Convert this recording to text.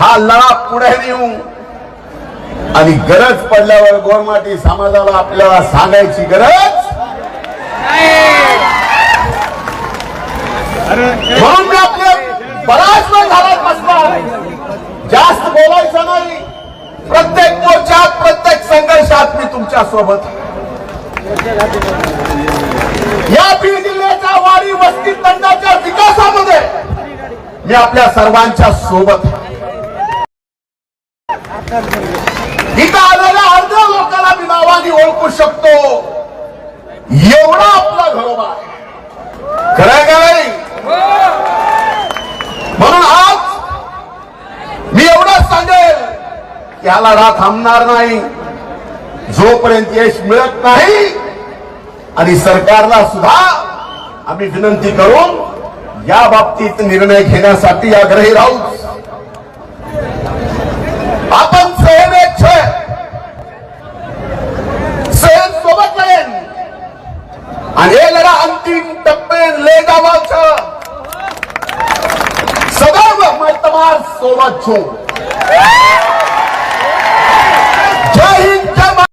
हा लढा पुढे नेऊ आणि गरज पडल्यावर गोरमाटी समाजाला आपल्याला सांगायची गरज म्हणून मी आपले बराच वेळ झाला बसणार, जास्त बोलायचं नाही. प्रत्येक मोर्चात प्रत्येक संघर्षात मी तुमच्या सोबत. या बीड जिल्ह्याच्या वाडी वस्ती तंडाच्या विकासामध्ये मी आपल्या सर्वांच्या सोबत. इथं आलेल्या अर्ध्या लोकांना मी नावाने ओळखू शकतो, एवढा आपला घरोबा आहे. खरं का नाही? म्हणून आज मी एवढंच सांगेल की हा लढा थांबणार नाही जोपर्यंत यश मिळत नाही. आणि सरकारला सुद्धा आम्ही विनंती करून या बाबतीत निर्णय घेण्यासाठी आग्रही राहू. आपण सहन सोबत राहील आणि हे लढा अंतिम टप्पे ले जावाचं. सदैव मैं तुम्हारे सोबत छू.